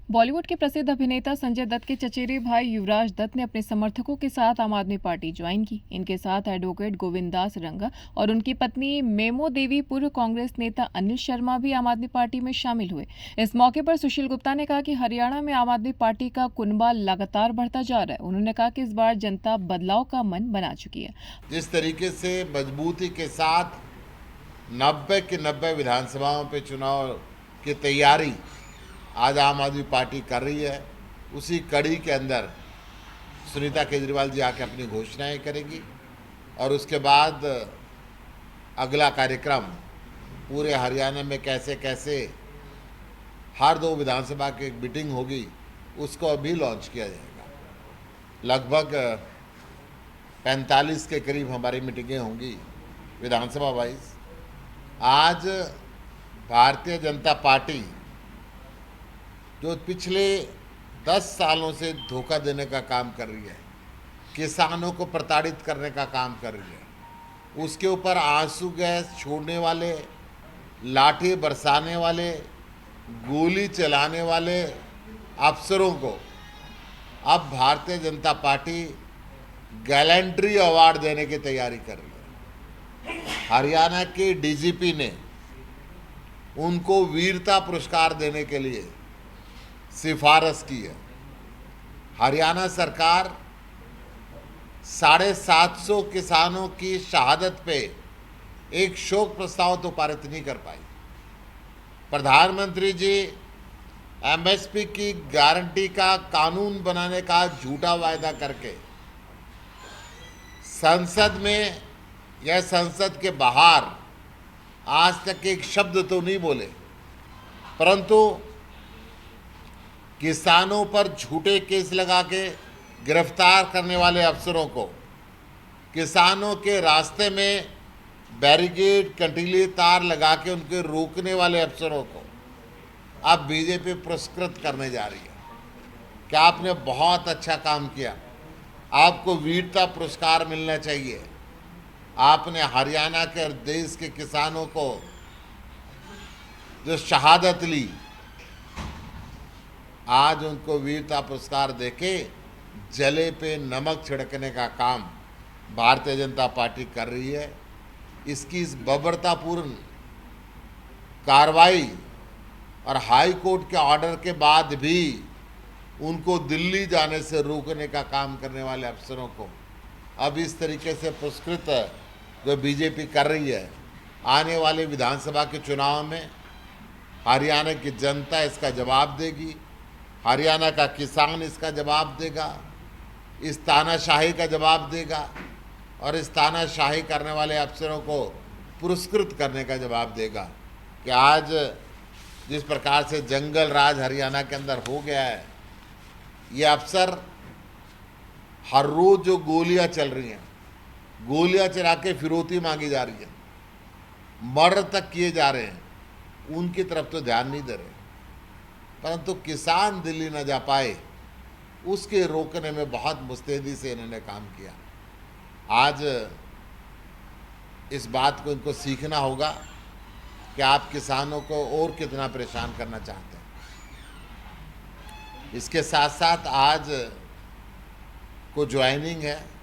बॉलीवुड के प्रसिद्ध अभिनेता संजय दत्त के चचेरे भाई युवराज दत्त ने अपने समर्थकों के साथ आम आदमी पार्टी ज्वाइन की। इनके साथ एडवोकेट गोविंदास रंगा और उनकी पत्नी मेमो देवी, पूर्व कांग्रेस नेता अनिल शर्मा भी आम आदमी पार्टी में शामिल हुए। इस मौके पर सुशील गुप्ता ने कहा कि हरियाणा में आम आदमी पार्टी का कुनबा लगातार बढ़ता जा रहा है। उन्होंने कहा कि इस बार जनता बदलाव का मन बना चुकी है। जिस तरीके से मजबूती के साथ 90 के 90 विधानसभाओं पे चुनाव की तैयारी आज आम आदमी पार्टी कर रही है, उसी कड़ी के अंदर सुनीता केजरीवाल जी आके अपनी घोषणाएं करेंगी और उसके बाद अगला कार्यक्रम पूरे हरियाणा में कैसे कैसे हर 2 विधानसभा की एक मीटिंग होगी, उसको अभी लॉन्च किया जाएगा। लगभग 45 के करीब हमारी मीटिंगें होंगी विधानसभा वाइज। आज भारतीय जनता पार्टी जो पिछले 10 सालों से धोखा देने का काम कर रही है, किसानों को प्रताड़ित करने का काम कर रही है, उसके ऊपर आंसू गैस छोड़ने वाले, लाठी बरसाने वाले, गोली चलाने वाले अफसरों को अब Bharatiya Janata party gallantry award देने की तैयारी कर रही है। हरियाणा के डीजीपी ने उनको वीरता पुरस्कार देने के लिए सिफारिश की है। हरियाणा सरकार 750 किसानों की शहादत पे एक शोक प्रस्ताव तो पारित नहीं कर पाई। प्रधानमंत्री जी एमएसपी की गारंटी का कानून बनाने का झूठा वायदा करके संसद में या संसद के बाहर आज तक एक शब्द तो नहीं बोले, परंतु किसानों पर झूठे केस लगा के गिरफ्तार करने वाले अफसरों को, किसानों के रास्ते में बैरिकेड कंटीले तार लगा के उनके रोकने वाले अफसरों को अब बीजेपी पुरस्कृत करने जा रही है कि आपने बहुत अच्छा काम किया, आपको वीरता पुरस्कार मिलना चाहिए। आपने हरियाणा के और देश के किसानों को जो शहादत ली, आज उनको वीरता पुरस्कार देके जले पे नमक छिड़कने का काम भारतीय जनता पार्टी कर रही है। इसकी इस बर्बरतापूर्ण कार्रवाई और हाई कोर्ट के ऑर्डर के बाद भी उनको दिल्ली जाने से रोकने का काम करने वाले अफसरों को अब इस तरीके से पुरस्कृत जो बीजेपी कर रही है, आने वाले विधानसभा के चुनाव में हरियाणा की जनता इसका जवाब देगी, हरियाणा का किसान इसका जवाब देगा, इस तानाशाही का जवाब देगा और इस तानाशाही करने वाले अफसरों को पुरस्कृत करने का जवाब देगा कि आज जिस प्रकार से जंगल राज हरियाणा के अंदर हो गया है, ये अफसर हर रोज जो गोलियां चल रही हैं, गोलियां चला के फिरौती मांगी जा रही है, मर्डर तक किए जा रहे हैं, उनकी तरफ तो ध्यान नहीं दे रहे। परंतु किसान दिल्ली न जा पाए, उसके रोकने में बहुत मुस्तैदी से इन्होंने काम किया। आज इस बात को इनको सीखना होगा कि आप किसानों को और कितना परेशान करना चाहते हैं। इसके साथ साथ आज को ज्वाइनिंग है,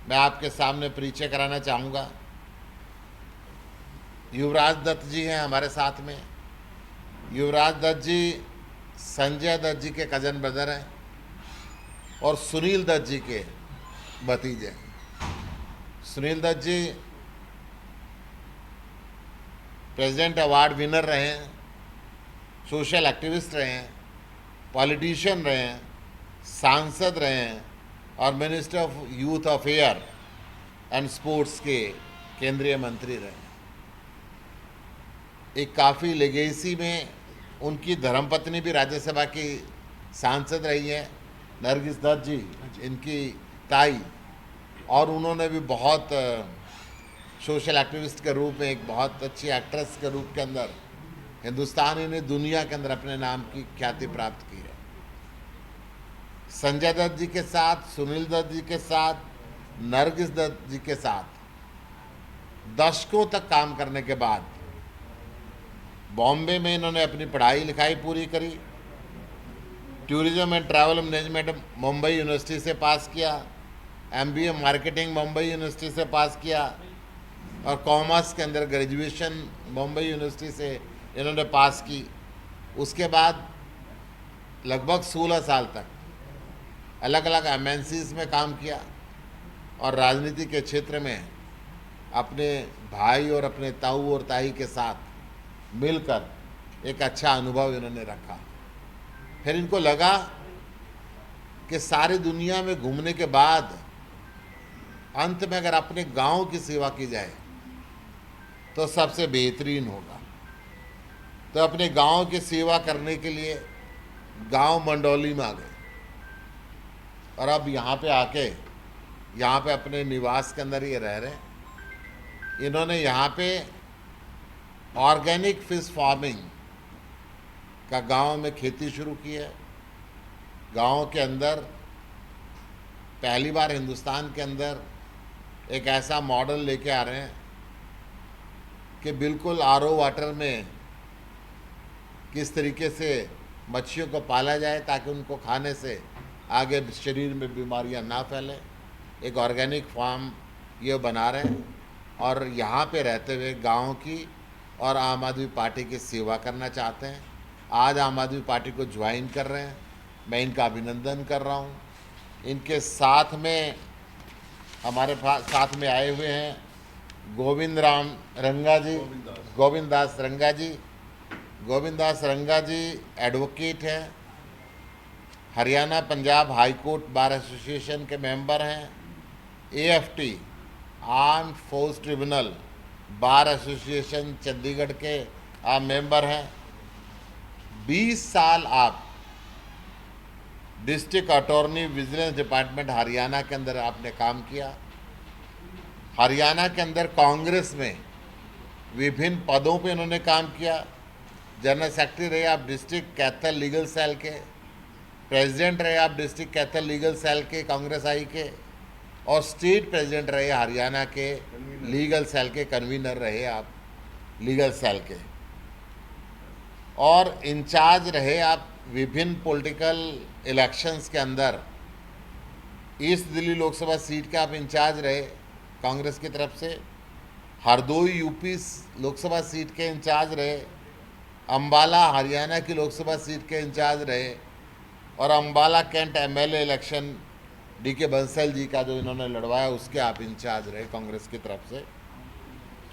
मैं आपके सामने परिचय कराना चाहूँगा। युवराज दत्त जी हैं हमारे साथ में। युवराज दत्त जी संजय दत्त जी के कजन ब्रदर हैं और सुनील दत्त जी के भतीजे हैं। सुनील दत्त जी प्रेसिडेंट अवार्ड विनर रहे हैं, सोशल एक्टिविस्ट रहे हैं, पॉलिटिशियन रहे हैं, सांसद रहे हैं और minister of youth affair and sports के केंद्रीय मंत्री रहे हैं। एक काफ़ी लेगेसी में उनकी धर्मपत्नी भी राज्यसभा की सांसद रही है, नरगिस दत्त जी, इनकी ताई, और उन्होंने भी बहुत सोशल एक्टिविस्ट के रूप में एक बहुत अच्छी एक्ट्रेस के रूप के अंदर हिंदुस्तान ही नहीं दुनिया के अंदर अपने नाम की ख्याति प्राप्त की है। संजय दत्त जी के साथ, सुनील दत्त जी के साथ, नरगिस दत्त जी के साथ दशकों तक काम करने के बाद बॉम्बे में इन्होंने अपनी पढ़ाई लिखाई पूरी करी tourism and travel management Mumbai university से पास किया, एमबीए मार्केटिंग मुंबई यूनिवर्सिटी से पास किया और कॉमर्स के अंदर ग्रेजुएशन मुंबई यूनिवर्सिटी से इन्होंने पास की। उसके बाद लगभग 16 साल तक अलग अलग एमएनसीज में काम किया और राजनीति के क्षेत्र में अपने भाई और अपने ताऊ और ताई के साथ मिलकर एक अच्छा अनुभव इन्होंने रखा। फिर इनको लगा कि सारी दुनिया में घूमने के बाद अंत में अगर अपने गांव की सेवा की जाए तो सबसे बेहतरीन होगा। तो अपने गांव की सेवा करने के लिए गांव मंडौली में आ गए और अब यहाँ पे आके यहाँ पे अपने निवास के अंदर ये रह रहे हैं। इन्होंने यहाँ पे ऑर्गेनिक फिश फार्मिंग का गांव में खेती शुरू की है। गांव के अंदर पहली बार हिंदुस्तान के अंदर एक ऐसा मॉडल लेके आ रहे हैं कि बिल्कुल आरओ वाटर में किस तरीके से मच्छियों को पाला जाए ताकि उनको खाने से आगे शरीर में बीमारियां ना फैलें। एक ऑर्गेनिक फार्म ये बना रहे हैं और यहाँ पे रहते हुए गांव की और आम आदमी पार्टी की सेवा करना चाहते हैं। आज आम आदमी पार्टी को ज्वाइन कर रहे हैं, मैं इनका अभिनंदन कर रहा हूँ। इनके साथ में हमारे साथ में आए हुए हैं गोविंदास रंगा जी एडवोकेट हैं, Haryana Punjab high court bar association के मेंबर हैं, AFT arm force tribunal bar association Chandigarh के आप मेंबर हैं। 20 साल आप district attorney vigilance department Haryana के अंदर आपने काम किया। हरियाणा के अंदर कांग्रेस में विभिन्न पदों पे इन्होंने काम किया। जनरल सेक्रेटरी रहे आप डिस्ट्रिक्ट कैथल लीगल सेल के, प्रेसिडेंट रहे आप डिस्ट्रिक्ट कैथल लीगल सेल के कांग्रेस आई के, और स्टेट प्रेसिडेंट रहे हरियाणा के लीगल सेल के, कन्वीनर रहे आप लीगल सेल के, और इंचार्ज रहे आप विभिन्न पॉलिटिकल इलेक्शंस के अंदर। ईस्ट दिल्ली लोकसभा सीट के आप इंचार्ज रहे कांग्रेस की तरफ से, हरदोई यूपी लोकसभा सीट के इंचार्ज रहे, अंबाला हरियाणा की लोकसभा सीट के इंचार्ज रहे, और Ambala cantt MLA election DK Bansal ji का जो इन्होंने लड़वाया उसके आप इंचार्ज रहे कांग्रेस की तरफ से।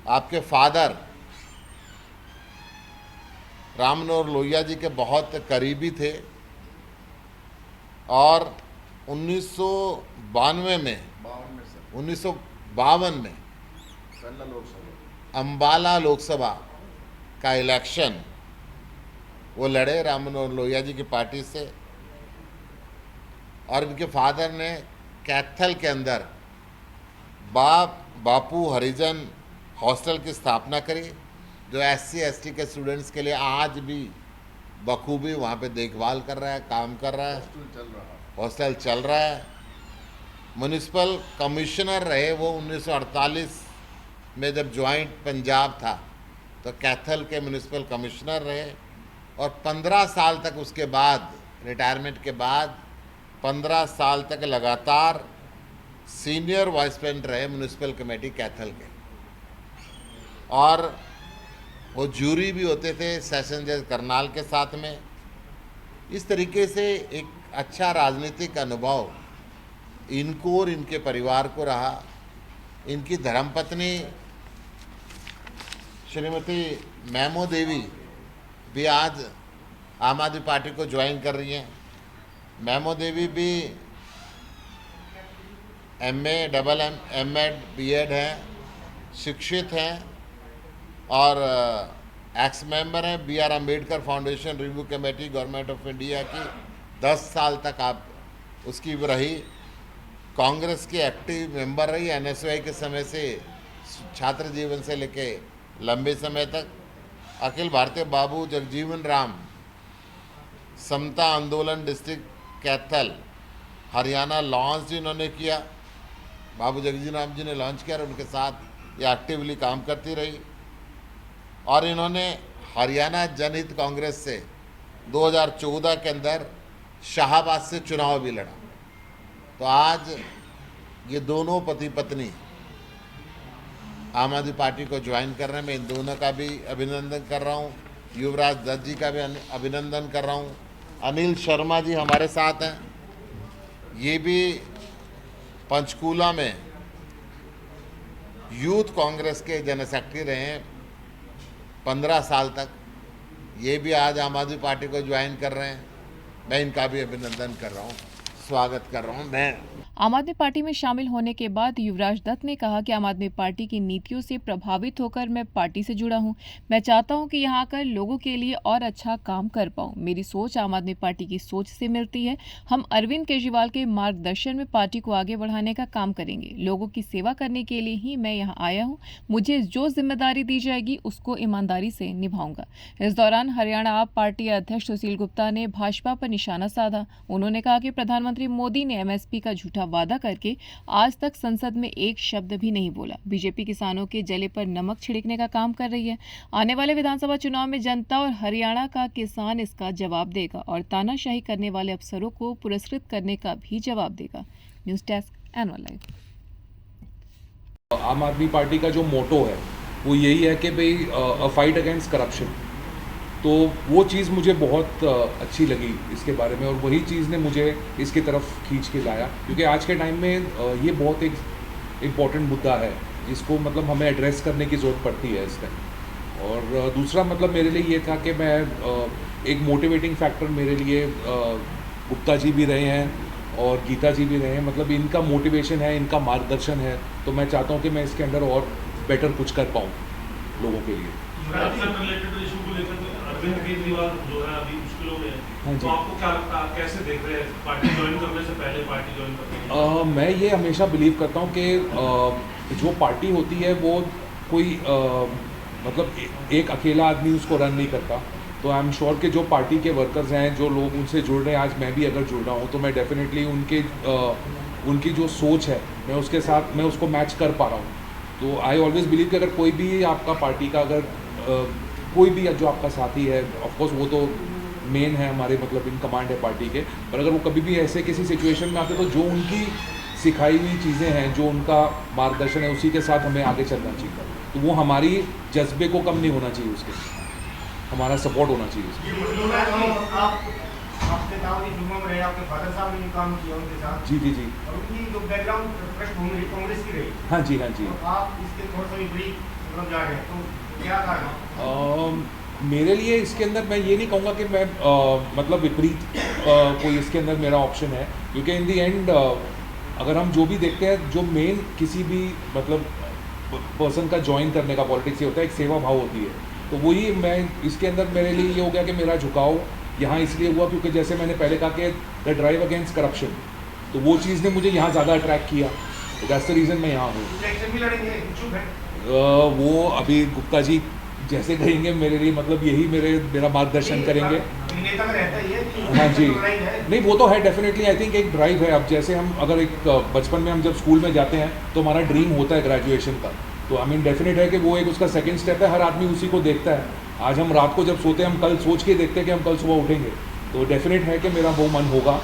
आपके फादर राम मनोहर लोहिया जी के बहुत करीबी थे और 1952 में अंबाला लोकसभा का इलेक्शन वो लड़े राम मनोहर लोहिया जी की पार्टी से, और इनके फादर ने कैथल के अंदर बापू हरिजन हॉस्टल की स्थापना करी जो SC ST के स्टूडेंट्स के लिए आज भी बखूबी वहाँ पे देखभाल कर रहा है, काम कर रहा है, हॉस्टल चल रहा है। म्यूनिसिपल कमिश्नर रहे वो 1948 में जब जॉइंट पंजाब था तो कैथल के म्यूनिसिपल कमिश्नर रहे, और 15 साल तक उसके बाद रिटायरमेंट के बाद 15 साल तक लगातार सीनियर वाइस प्रेसिडेंट रहे म्यूनिसिपल कमेटी कैथल के, और वो जूरी भी होते थे सेशन जज करनाल के साथ में। इस तरीके से एक अच्छा राजनीतिक अनुभव इनको और इनके परिवार को रहा। इनकी धर्मपत्नी श्रीमती मेमो देवी भी आज आम आदमी पार्टी को ज्वाइन कर रही हैं। मेमो देवी भी MA MAd BEd हैं, शिक्षित हैं और एक्स मेंबर हैं BR Ambedkar foundation review committee government of India की। 10 साल तक आप उसकी रही। कांग्रेस की एक्टिव मेंबर रही NSY के समय से, छात्र जीवन से लेके लंबे समय तक। अखिल भारतीय बाबू जगजीवन राम समता आंदोलन डिस्ट्रिक्ट कैथल हरियाणा लॉन्च इन्होंने किया, बाबू जगजीवन राम जी ने लॉन्च किया और उनके साथ ये एक्टिवली काम करती रही। और इन्होंने हरियाणा जनहित कांग्रेस से 2014 के अंदर शाहबाद से चुनाव भी लड़ा। तो आज ये दोनों पति पत्नी आम आदमी पार्टी को ज्वाइन कर रहे हैं। मैं इन दोनों का भी अभिनंदन कर रहा हूँ, युवराज दत्त जी का भी अभिनंदन कर रहा हूँ। अनिल शर्मा जी हमारे साथ हैं, ये भी पंचकूला में यूथ कांग्रेस के जनरल सेक्रेटरी रहे हैं 15 साल तक। ये भी आज आम आदमी पार्टी को ज्वाइन कर रहे हैं। मैं इनका भी अभिनंदन कर रहा हूँ, स्वागत कर रहा हूँ। मैं आम आदमी पार्टी में शामिल होने के बाद युवराज दत्त ने कहा कि आम आदमी पार्टी की नीतियों से प्रभावित होकर मैं पार्टी से जुड़ा हूं। मैं चाहता हूं कि यहां आकर लोगों के लिए और अच्छा काम कर पाऊं। मेरी सोच आम आदमी पार्टी की सोच से मिलती है। हम अरविंद केजरीवाल के मार्गदर्शन में पार्टी को आगे बढ़ाने का काम करेंगे। लोगों की सेवा करने के लिए ही मैं यहाँ आया हूँ। मुझे जो जिम्मेदारी दी जाएगी उसको ईमानदारी से निभाऊंगा। इस दौरान हरियाणा आप पार्टी अध्यक्ष सुशील गुप्ता ने भाजपा पर निशाना साधा। उन्होंने कहा कि प्रधानमंत्री मोदी ने MSP का झूठा वादा करके आज तक संसद में एक शब्द भी नहीं बोला। बीजेपी किसानों के जले पर नमक छिड़कने का काम कर रही है। आने वाले विधानसभा चुनाव में जनता और हरियाणा का किसान इसका जवाब देगा और तानाशाही करने वाले अफसरों को पुरस्कृत करने का भी जवाब देगा। News desk anyone live. आम आदमी पार्टी का जो मोटो है वो यही है कि भाई अ फाइट अगेंस्ट करप्शन। तो वो चीज़ मुझे बहुत अच्छी लगी इसके बारे में, और वही चीज़ ने मुझे इसकी तरफ खींच के लाया, क्योंकि आज के टाइम में ये बहुत एक इम्पॉर्टेंट मुद्दा है जिसको मतलब हमें एड्रेस करने की ज़रूरत पड़ती है इस टाइम। और दूसरा मतलब मेरे लिए ये था कि मैं एक मोटिवेटिंग फैक्टर मेरे लिए गुप्ता जी भी रहे हैं और गीता जी भी रहे हैं। मतलब इनका मोटिवेशन है, इनका मार्गदर्शन है, तो मैं चाहता हूँ कि मैं इसके अंदर और बेटर कुछ कर पाऊँ लोगों के लिए। अरविंद केजरीवाल जो है अभी मुश्किलों में है, हाँ जी। तो आपको क्या लगता है, कैसे देख रहे हैं पार्टी ज्वाइन करने से पहले, पार्टी ज्वाइन करने के? मैं ये हमेशा बिलीव करता हूँ कि जो पार्टी होती है वो कोई मतलब एक अकेला आदमी उसको रन नहीं करता। तो आई एम श्योर कि जो पार्टी के वर्कर्स हैं, जो लोग उनसे जुड़ रहे हैं, आज मैं भी अगर जुड़ रहा हूँ तो मैं डेफिनेटली उनकी जो सोच है मैं उसके साथ मैं उसको मैच कर पा रहा हूँ। तो आई ऑलवेज बिलीव कि अगर कोई भी आपका पार्टी का अगर कोई भी जो आपका साथी है, ऑफकोर्स वो तो मेन है हमारे मतलब इन कमांड है पार्टी के, पर अगर वो कभी भी ऐसे किसी सिचुएशन में आते तो जो उनकी सिखाई हुई चीज़ें हैं, जो उनका मार्गदर्शन है, उसी के साथ हमें आगे चलना चाहिए। तो वो हमारी जज्बे को कम नहीं होना चाहिए, उसके हमारा सपोर्ट होना चाहिए उसके। ये बोल रहा है कि आप आपके दाव की फिल्मों में रहे, आपके फादर साहब ने काम किया उनके साथ। जी जी जी। और उनकी जो बैकग्राउंड पृष्ठभूमि कांग्रेस की रही। हाँ जी, हाँ जी। तो आप इसके थोड़ा सा विपरीत मतलब जा रहे हैं, तो क्या कारण? मेरे लिए इसके अंदर मैं ये नहीं कहूँगा कि मैं मतलब विपरीत कोई इसके अंदर मेरा ऑप्शन है, क्योंकि इन दी एंड अगर हम जो भी देखते हैं, जो मेन किसी भी मतलब पर्सन का ज्वाइन करने का पॉलिटिक्स ये होता है, एक सेवा भाव होती है। तो वही मैं इसके अंदर मेरे लिए ये हो गया कि मेरा झुकाव यहाँ इसलिए हुआ क्योंकि जैसे मैंने पहले कहा कि द ड्राइव अगेंस्ट करप्शन, तो वो चीज़ ने मुझे यहाँ ज़्यादा अट्रैक्ट किया। दैट्स द रीज़न मैं यहाँ हूँ। इलेक्शन भी लड़ेंगे, इच्छुक है? वो अभी गुप्ता जी जैसे कहेंगे मेरे लिए, मतलब यही मेरा मार्गदर्शन करेंगे। नेता में रहता ही है कि हाँ जी, ड्राइव है। नहीं वो तो है डेफिनेटली। आई थिंक एक ड्राइव है। अब जैसे हम अगर एक बचपन में हम जब स्कूल में जाते हैं तो हमारा ड्रीम होता है ग्रेजुएशन का, तो आई मीन डेफिनेट है कि वो एक उसका सेकंड स्टेप है। हर आदमी उसी को देखता है। आज हम रात को जब सोते हैं हम कल सोच के देखते हैं कि हम कल सुबह उठेंगे, तो डेफिनेट है कि मेरा वो मन होगा,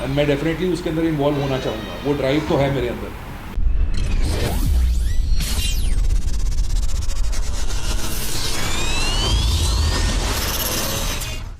मैं डेफिनेटली उसके अंदर इन्वॉल्व होना चाहूँगा। वो ड्राइव तो है मेरे अंदर।